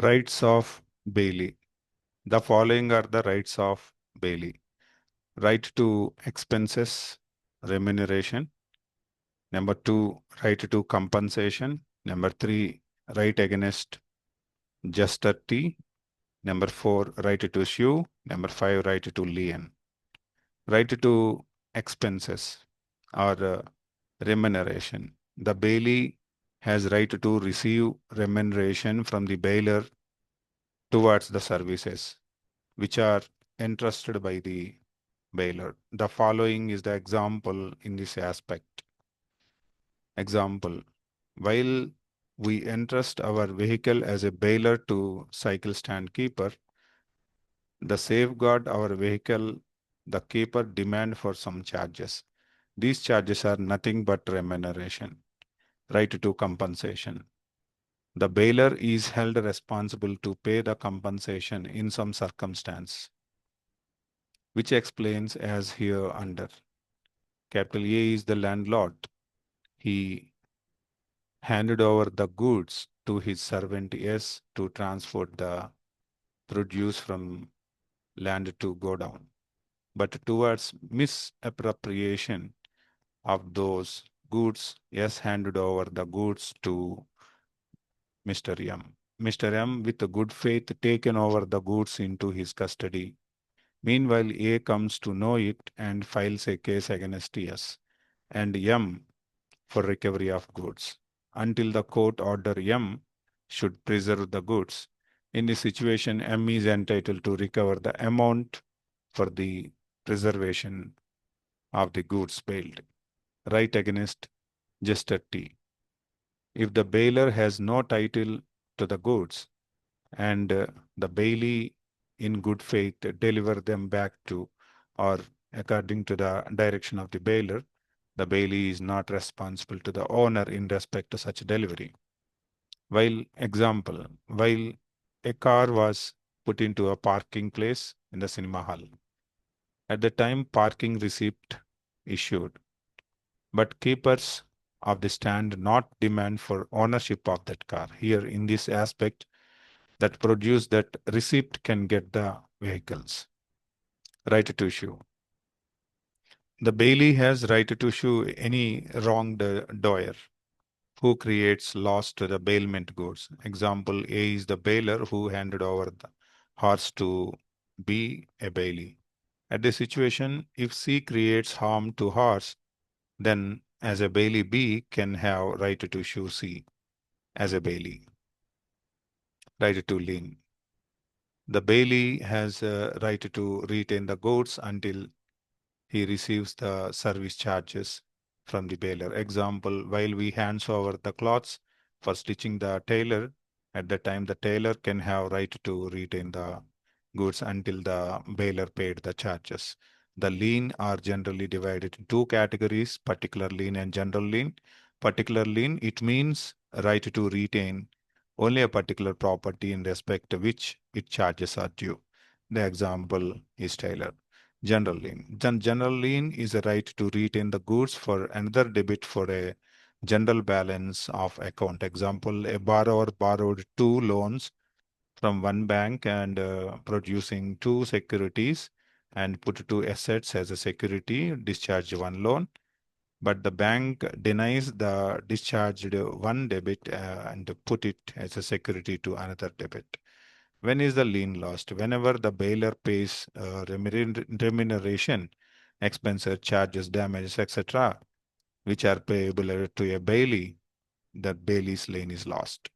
Rights of Bailee. The following are the rights of Bailee. Right to expenses, remuneration. Number 2, right to compensation. Number 3, right against justity. Number 4, right to sue. Number 5, right to lien. Right to expenses or remuneration. The bailee has right to receive remuneration from the bailer towards the services which are entrusted by the bailer. The following is the example in this aspect. Example, while we entrust our vehicle as a bailer to cycle stand keeper, the safeguard our vehicle, the keeper demand for some charges. These charges are nothing but remuneration, right to compensation. The bailer is held responsible to pay the compensation in some circumstance, which explains as here under. Capital A is the landlord. He handed over the goods to his servant S to transport the produce from land to go down. But towards misappropriation of those goods, S handed over the goods to Mr. M. Mr. M, with good faith, taken over the goods into his custody. Meanwhile, A comes to know it and files a case against S and M for recovery of goods until the court order M should preserve the goods. In this situation, M is entitled to recover the amount for the preservation of the goods bailed. Right against justity. If the bailer has no title to the goods and the bailee in good faith deliver them back to or according to the direction of the bailer, the bailee is not responsible to the owner in respect to such delivery. While a car was put into a parking place in the cinema hall, at the time parking receipt issued, but keepers of the stand not demand for ownership of that car. Here in this aspect, that produce that receipt can get the vehicles. Right to issue. The bailee has right to sue any wronged doer who creates loss to the bailment goods. Example, A is the bailer who handed over the horse to B, a bailee. At this situation, if C creates harm to horse, then as a bailee B can have right to sue C as a bailee. Right to lien. The bailee has a right to retain the goods until he receives the service charges from the bailer. Example, while we hands over the cloths for stitching the tailor, at the time the tailor can have right to retain the goods until the bailer paid the charges. The lien are generally divided in two categories, particular lien and general lien. Particular lien, it means right to retain only a particular property in respect to which its charges are due. The example is tailor. General lien. General lien is a right to retain the goods for another debit for a general balance of account. Example, a borrower borrowed two loans from one bank and producing two securities and put two assets as a security, discharge one loan. But the bank denies the discharged one debit and put it as a security to another debit. When is the lien lost? Whenever the bailer pays remuneration, expenses, charges, damages, etc., which are payable to a bailee, the bailee's lien is lost.